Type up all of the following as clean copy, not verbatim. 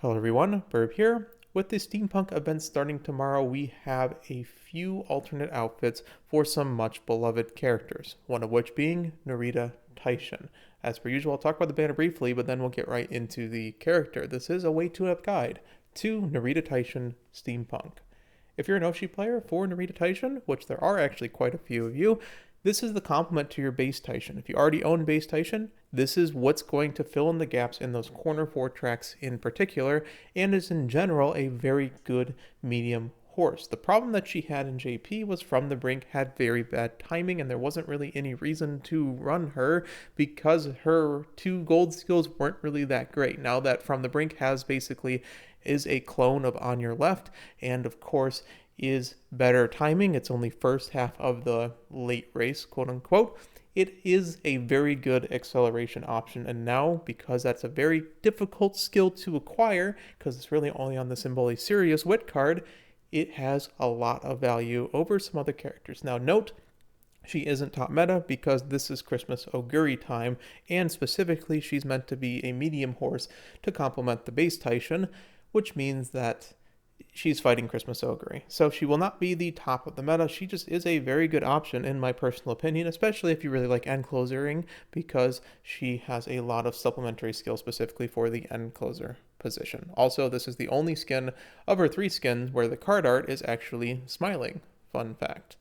Hello everyone, Burb here. With the Steampunk event starting tomorrow, we have a few alternate outfits for some much beloved characters, one of which being Narita Taishin. As per usual, I'll talk about the banner briefly, but then we'll get right into the character. This is a way to up guide to Narita Taishin Steampunk. If you're an Oshi player for Narita Taishin, which there are actually quite a few of you, this is the complement to your base Taishin. If you already own base Taishin, this is what's going to fill in the gaps in those corner 4 tracks in particular, and is in general a very good medium horse. The problem that she had in JP was From the Brink had very bad timing, and there wasn't really any reason to run her because her 2 gold skills weren't really that great. Now that From the Brink has basically is a clone of On Your Left, and of course is better timing. It's only first half of the late race, quote unquote. It is a very good acceleration option, and now because that's a very difficult skill to acquire, because it's really only on the Symboli Sirius Wit card, it has a lot of value over some other characters. Now note, she isn't top meta because this is Christmas Oguri time, and specifically she's meant to be a medium horse to complement the base Taishin, which means that she's fighting Christmas Ogre. So she will not be the top of the meta. She just is a very good option in my personal opinion, especially if you really like end closering, because she has a lot of supplementary skills specifically for the end closer position. Also, this is the only skin of her 3 skins where the card art is actually smiling. Fun fact.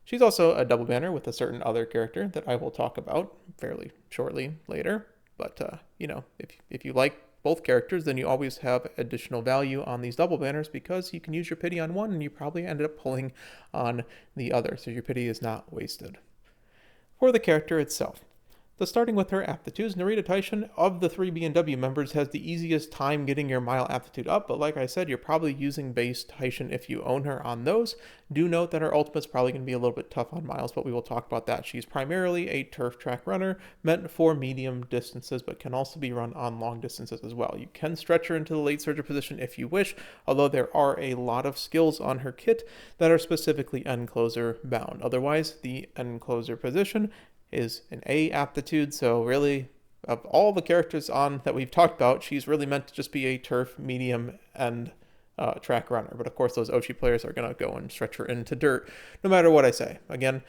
She's also a double banner with a certain other character that I will talk about fairly shortly later. But, if you like both characters, then you always have additional value on these double banners because you can use your pity on one and you probably ended up pulling on the other, so your pity is not wasted. For the character itself, starting with her aptitudes, Narita Taishin of the 3 B&W members has the easiest time getting your mile aptitude up, but like I said, you're probably using base Taishin if you own her on those. Do note that her ultimate's probably going to be a little bit tough on miles, but we will talk about that. She's primarily a turf track runner, meant for medium distances, but can also be run on long distances as well. You can stretch her into the late surger position if you wish, although there are a lot of skills on her kit that are specifically end closer bound. Otherwise, the end closer position is an A aptitude, so really of all the characters on that we've talked about, she's really meant to just be a turf, medium, and track runner. But of course, those Oshi players are going to go and stretch her into dirt, no matter what I say. Again,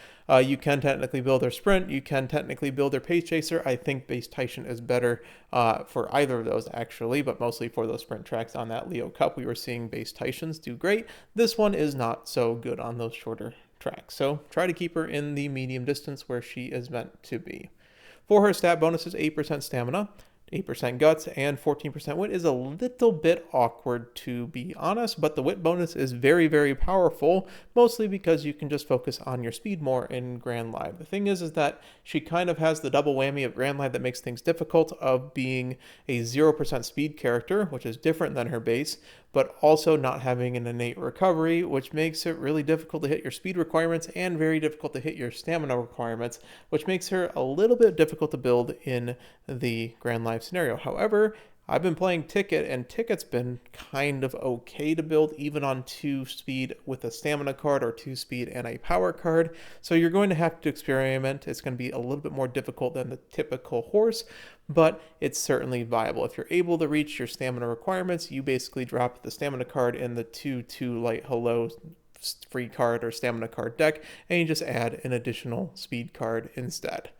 you can technically build her sprint, you can technically build her pace chaser. I think base Taishin is better for either of those actually, but mostly for those sprint tracks on that Leo Cup. We were seeing base Taishins do great. This one is not so good on those shorter tracks, so try to keep her in the medium distance where she is meant to be. For her stat bonuses, 8% stamina, 8% guts, and 14% wit is a little bit awkward to be honest, but the wit bonus is very, very powerful, mostly because you can just focus on your speed more in Grand Live. The thing is that she kind of has the double whammy of Grand Live that makes things difficult, of being a 0% speed character, which is different than her base, but also not having an innate recovery, which makes it really difficult to hit your speed requirements and very difficult to hit your stamina requirements, which makes her a little bit difficult to build in the Grand Life scenario. However, I've been playing Ticket, and Ticket's been kind of okay to build even on 2 speed with a stamina card or 2 speed and a power card. So you're going to have to experiment. It's going to be a little bit more difficult than the typical horse, but it's certainly viable. If you're able to reach your stamina requirements, you basically drop the stamina card in the 2 light hello free card or stamina card deck, and you just add an additional speed card instead.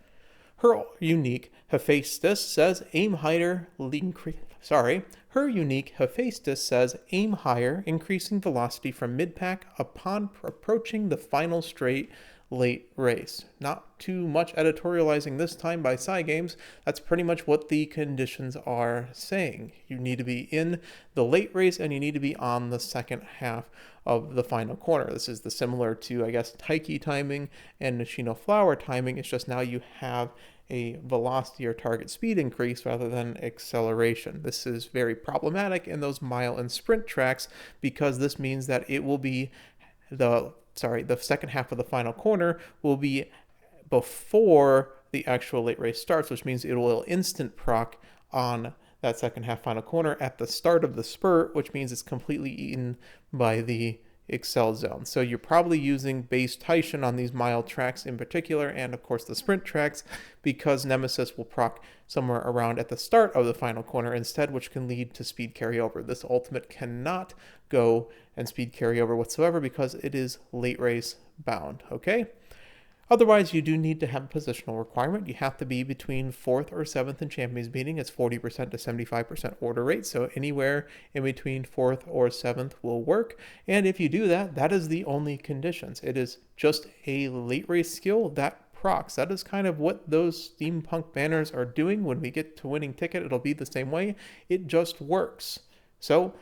Her unique Hephaestus says aim higher, Her unique Hephaestus says aim higher, increasing velocity from mid-pack upon approaching the final straight late race. Not too much editorializing this time by Cygames. That's pretty much what the conditions are saying. You need to be in the late race and you need to be on the second half of the final corner. This is the similar to, I guess, Taiki timing and Nishino Flower timing. It's just now you have a velocity or target speed increase rather than acceleration. This is very problematic in those mile and sprint tracks because this means that it will be the second half of the final corner will be before the actual late race starts, which means it will instant proc on that second half final corner at the start of the spurt, which means it's completely eaten by the excel zone. So you're probably using base Taishin on these mile tracks in particular, and of course the sprint tracks, because Nemesis will proc somewhere around at the start of the final corner instead, which can lead to speed carryover. This ultimate cannot go and speed carryover whatsoever because it is late race bound, okay? Otherwise, you do need to have a positional requirement. You have to be between 4th or 7th in Champions Meeting. It's 40% to 75% order rate, so anywhere in between 4th or 7th will work. And if you do that, that is the only conditions. It is just a late race skill that procs. That is kind of what those Steampunk banners are doing. When we get to winning ticket, it'll be the same way. It just works. So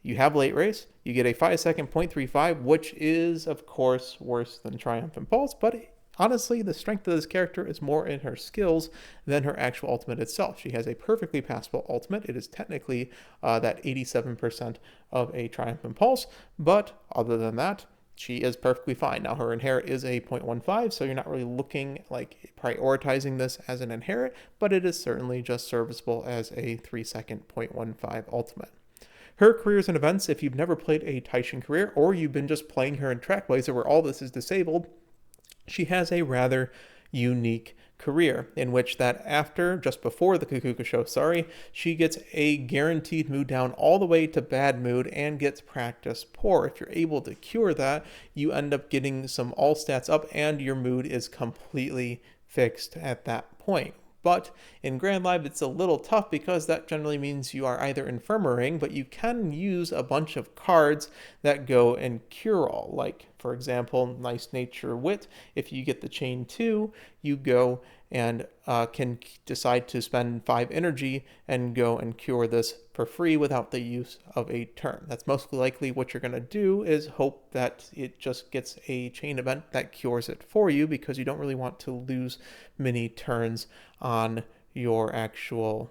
you have late race, you get a 5-second 0.35, which is, of course, worse than Triumphant Pulse, but honestly, the strength of this character is more in her skills than her actual ultimate itself. She has a perfectly passable ultimate. It is technically that 87% of a Triumphant Pulse, but other than that, she is perfectly fine. Now, her inherit is a 0.15, so you're not really looking like prioritizing this as an inherit, but it is certainly just serviceable as a 3-second 0.15 ultimate. Her careers and events, if you've never played a Taishin career, or you've been just playing her in Trackblazer where all this is disabled, she has a rather unique career in which that after, just before the Kikuko, she gets a guaranteed mood down all the way to bad mood and gets practice poor. If you're able to cure that, you end up getting some all stats up and your mood is completely fixed at that point. But in Grand Live, it's a little tough because that generally means you are either infirmaring, but you can use a bunch of cards that go and cure all. Like, for example, Nice Nature Wit. If you get the Chain 2, you go and can decide to spend 5 energy and go and cure this for free without the use of a turn. That's most likely what you're going to do, is hope that it just gets a chain event that cures it for you, because you don't really want to lose many turns on your actual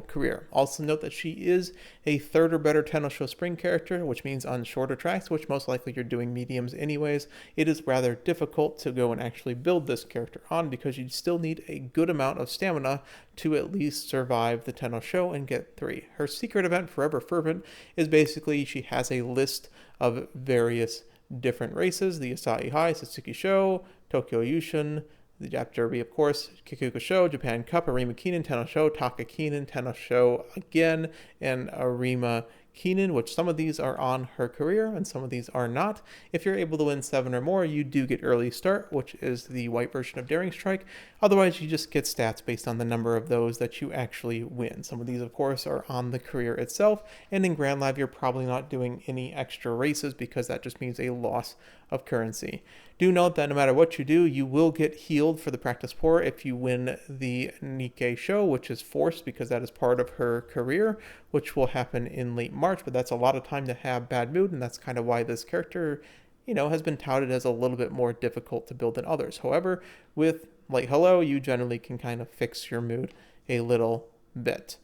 career. Also note that she is a 3rd or better Tenno Spring character, which means on shorter tracks, which most likely you're doing mediums anyways, it is rather difficult to go and actually build this character on, because you still need a good amount of stamina to at least survive the Tenno Show and get 3. Her secret event, Forever Fervent, is basically she has a list of various different races: the Asahi High, Satsuki Show, Tokyo Yushin, the Jap Derby, of course, Kikuko Show, Japan Cup, Arima Keenan, Tenno Show, Taka Keenan, Tenno Show again, and Arima Keenan, which some of these are on her career and some of these are not. If you're able to win 7 or more, you do get early start, which is the white version of Daring Strike. Otherwise, you just get stats based on the number of those that you actually win. Some of these, of course, are on the career itself, and in Grand Live, you're probably not doing any extra races because that just means a loss of currency. Do note that no matter what you do, you will get healed for the practice poor if you win the Nikkei Show, which is forced because that is part of her career, which will happen in late March, but that's a lot of time to have bad mood, and that's kind of why this character, has been touted as a little bit more difficult to build than others. However, with Light Hello, you generally can kind of fix your mood a little bit.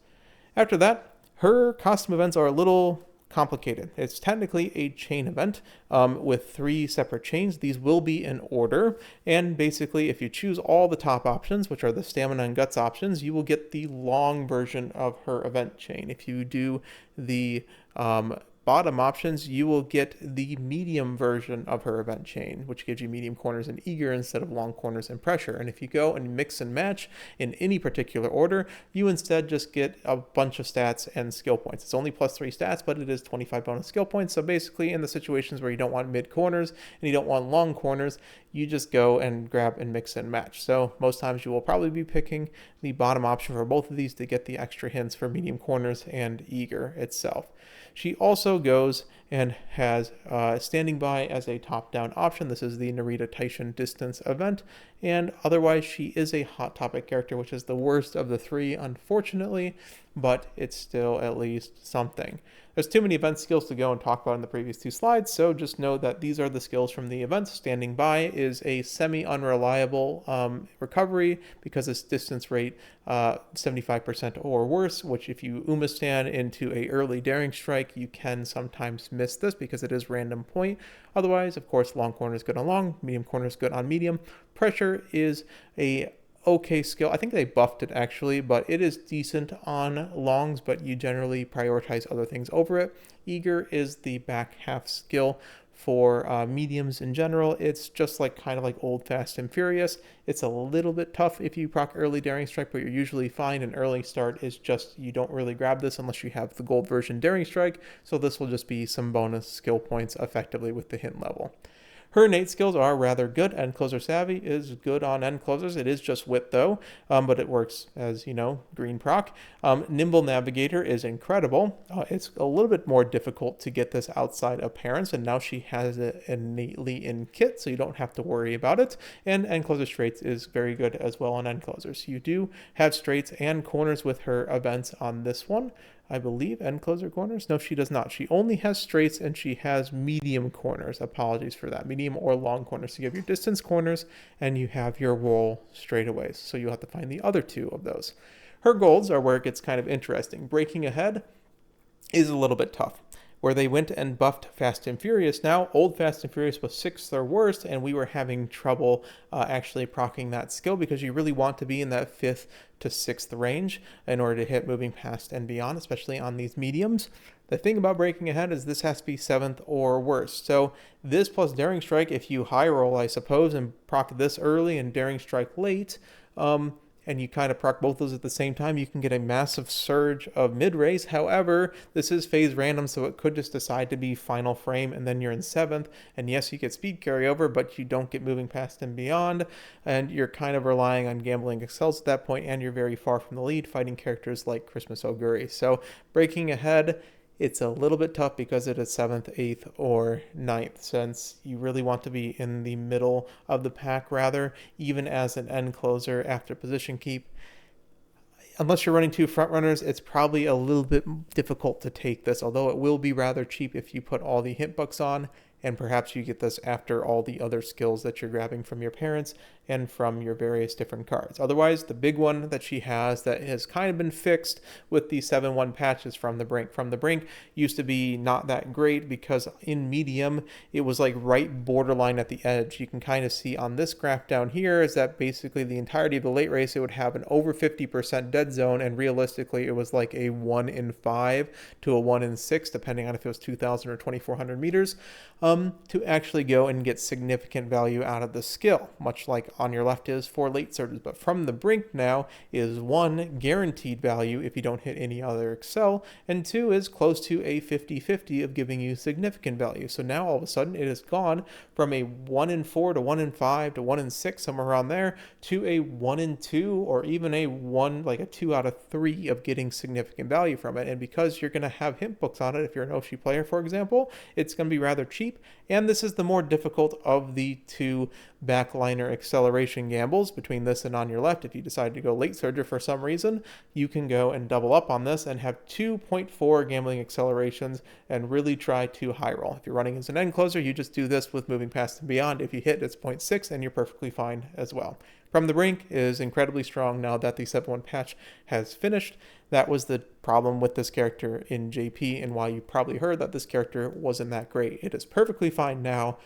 After that, her costume events are a little complicated. It's technically a chain event with 3 separate chains. These will be in order, and basically if you choose all the top options, which are the stamina and guts options, you will get the long version of her event chain. If you do the bottom options, you will get the medium version of her event chain, which gives you medium corners and eager instead of long corners and pressure. And if you go and mix and match in any particular order, you instead just get a bunch of stats and skill points. It's only +3 stats, but it is 25 bonus skill points. So basically, in the situations where you don't want mid corners and you don't want long corners, you just go and grab and mix and match. So most times you will probably be picking the bottom option for both of these to get the extra hints for medium corners and eager itself. She also goes and has standing by as a top-down option. This is the Narita Taishin distance event, and otherwise she is a hot topic character, which is the worst of the 3, unfortunately, but it's still at least something. There's too many event skills to go and talk about in the previous 2 slides, so just know that these are the skills from the events. Standing by is a semi-unreliable recovery because its distance rate 75% or worse, which if you stand into a early Daring Strike, you can sometimes miss this because it is random point. Otherwise, of course, long corner is good on long, medium corner is good on medium. Pressure is a okay skill. I think they buffed it actually, but it is decent on longs, but you generally prioritize other things over it. Eager is the back half skill For mediums in general, it's just like kind of like old Fast and Furious. It's a little bit tough if you proc early Daring Strike, but you're usually fine. An early start is just, you don't really grab this unless you have the gold version Daring Strike, so this will just be some bonus skill points effectively with the hint level. Her innate skills are rather good. End closer savvy is good on end closers. It is just wit though, but it works as, you know, green proc. Nimble navigator is incredible. It's a little bit more difficult to get this outside of parents, and now she has it innately in kit, so you don't have to worry about it. And end closer straights is very good as well on end closers. You do have straights and corners with her events on this one. I believe, end closer corners? No, she does not. She only has straights and she has medium corners. Apologies for that. Medium or long corners. So you have your distance corners and you have your roll straightaways. So you'll have to find the other two of those. Her golds are where it gets kind of interesting. Breaking ahead is a little bit tough. Where they went and buffed Fast and Furious now, old Fast and Furious was 6th or worst, and we were having trouble actually proccing that skill because you really want to be in that 5th to 6th range in order to hit moving past and beyond, especially on these mediums. The thing about breaking ahead is this has to be 7th or worse. So this plus Daring Strike, if you high roll, I suppose, and proc this early and Daring Strike late, and you kind of proc both those at the same time, you can get a massive surge of mid-race. However, this is phase random, so it could just decide to be final frame, and then you're in 7th. And yes, you get speed carryover, but you don't get moving past and beyond. And you're kind of relying on gambling excels at that point, and you're very far from the lead, fighting characters like Christmas Oguri. So breaking ahead, it's a little bit tough because it is 7th, 8th, or 9th, since you really want to be in the middle of the pack rather, even as an end closer after position keep. Unless you're running 2 front runners, it's probably a little bit difficult to take this, although it will be rather cheap if you put all the hint bucks on, and perhaps you get this after all the other skills that you're grabbing from your parents and from your various different cards. Otherwise, the big one that she has that has kind of been fixed with the 7-1 patches from the brink. From the brink used to be not that great because in medium, it was like right borderline at the edge. You can kind of see on this graph down here is that basically the entirety of the late race, it would have an over 50% dead zone, and realistically, it was like a 1 in 5 to a 1 in 6, depending on if it was 2,000 or 2,400 meters, to actually go and get significant value out of the skill, much like on your left is for late surges. But from the brink now is 1, guaranteed value if you don't hit any other excel, and 2 is close to a 50-50 of giving you significant value. So now all of a sudden it has gone from a 1 in 4 to 1 in 5 to 1 in 6, somewhere around there, to a 1 in 2 or even a 1, like a 2 out of 3 of getting significant value from it. And because you're going to have hint books on it, if you're an Oshi player, for example, it's going to be rather cheap. And this is the more difficult of the 2 backliner acceleration gambles between this and on your left. If you decide to go late surger for some reason, you can go and double up on this and have 2.4 gambling accelerations and really try to high roll. If you're running as an end closer, you just do this with moving past and beyond. If you hit, it's 0.6 and you're perfectly fine as well. From the brink is incredibly strong now that the 7-1 patch has finished. That was the problem with this character in JP and why you probably heard that this character wasn't that great. It is perfectly fine now.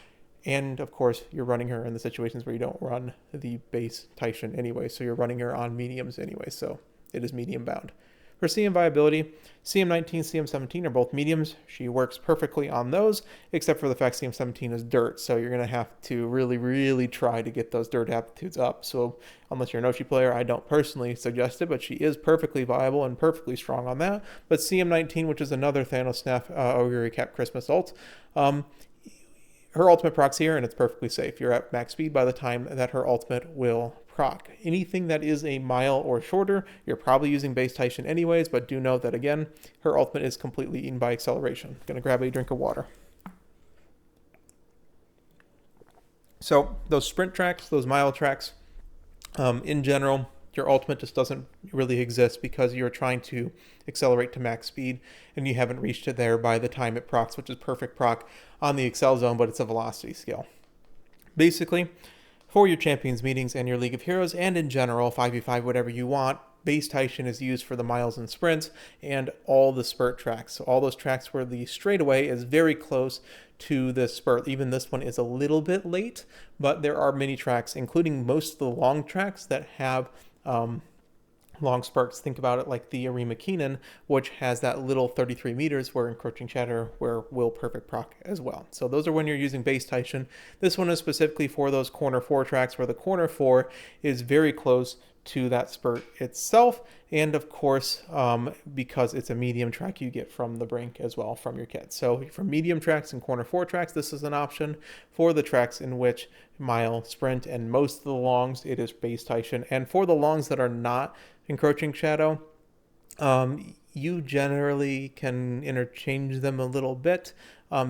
And of course, you're running her in the situations where you don't run the base Taishin anyway. So you're running her on mediums anyway. So it is medium bound. For CM viability, CM19, CM17 are both mediums. She works perfectly on those, except for the fact CM17 is dirt. So you're going to have to really, really try to get those dirt aptitudes up. So unless you're an Oshi player, I don't personally suggest it, but she is perfectly viable and perfectly strong on that. But CM19, which is another Thanos Snap Oguri Cap Christmas ult, her ultimate procs here, and it's perfectly safe. You're at max speed by the time that her ultimate will proc. Anything that is a mile or shorter, you're probably using base Taishin anyways, but do note that, again, her ultimate is completely eaten by acceleration. Gonna grab a drink of water. So those sprint tracks, those mile tracks, in general, your ultimate just doesn't really exist because you're trying to accelerate to max speed and you haven't reached it there by the time it procs, which is perfect proc on the Excel zone, but it's a velocity skill. Basically, for your champions meetings and your League of Heroes, and in general, 5v5, whatever you want, base Taishin is used for the miles and sprints and all the spurt tracks. So all those tracks where the straightaway is very close to the spurt. Even this one is a little bit late, but there are many tracks, including most of the long tracks, that have long spurts. Think about it like the Arima Keenan, which has that little 33 meters where Encroaching Shadow, where will perfect proc as well. So those are when you're using base Taishin. This one is specifically for those corner 4 tracks where the corner 4 is very close to that spurt itself, and of course because it's a medium track, you get from the brink as well from your kit. So for medium tracks and corner 4 tracks, this is an option. For the tracks in which mile, sprint, and most of the longs, it is base Taishin. And for the longs that are not Encroaching Shadow, you generally can interchange them a little bit.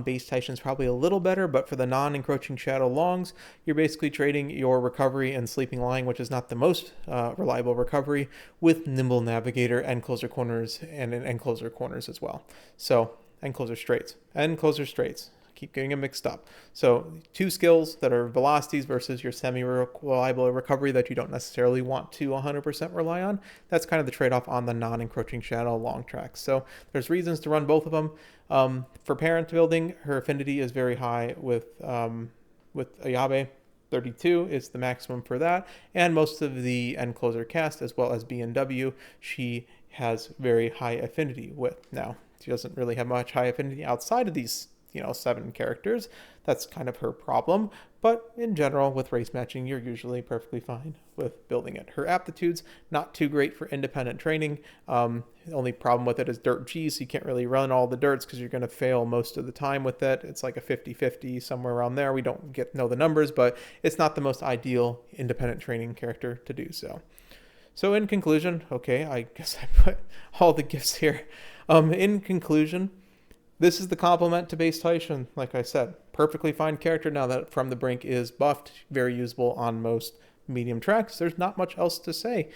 Base Taishin is probably a little better, but for the non-Encroaching Shadow longs, you're basically trading your recovery and Sleeping Lion, which is not the most reliable recovery, with Nimble Navigator and Closer Corners and Closer Corners as well. So, and Closer Straights. Keep getting them mixed up. So 2 skills that are velocities versus your semi-reliable recovery that you don't necessarily want to 100% rely on. That's kind of the trade-off on the non-Encroaching Shadow long tracks. So there's reasons to run both of them. For parent building, her affinity is very high with Ayabe. 32 is the maximum for that, and most of the end closer cast as well as B&W she has very high affinity with. Now she doesn't really have much high affinity outside of these 7 characters. That's kind of her problem, but in general with race matching you're usually perfectly fine with building it. Her aptitudes, not too great for independent training. The only problem with it is dirt G, so you can't really run all the dirts because you're going to fail most of the time with it. It's like a 50-50, somewhere around there. We don't know the numbers, but it's not the most ideal independent training character to do so. So in conclusion, okay, I guess I put all the gifts here. In conclusion, this is the complement to base Taishin. Like I said, perfectly fine character now that From the Brink is buffed, very usable on most medium tracks. There's not much else to say,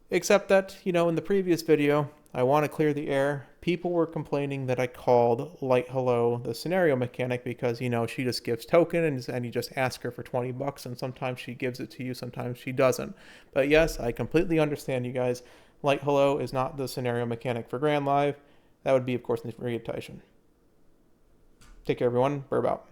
except that, in the previous video, I want to clear the air. People were complaining that I called Light Hello the scenario mechanic because, she just gives tokens and you just ask her for $20, and sometimes she gives it to you, sometimes she doesn't. But yes, I completely understand you guys. Light Hello is not the scenario mechanic for Grand Live. That would be, of course, Narita Taishin. Take care, everyone. Burb out.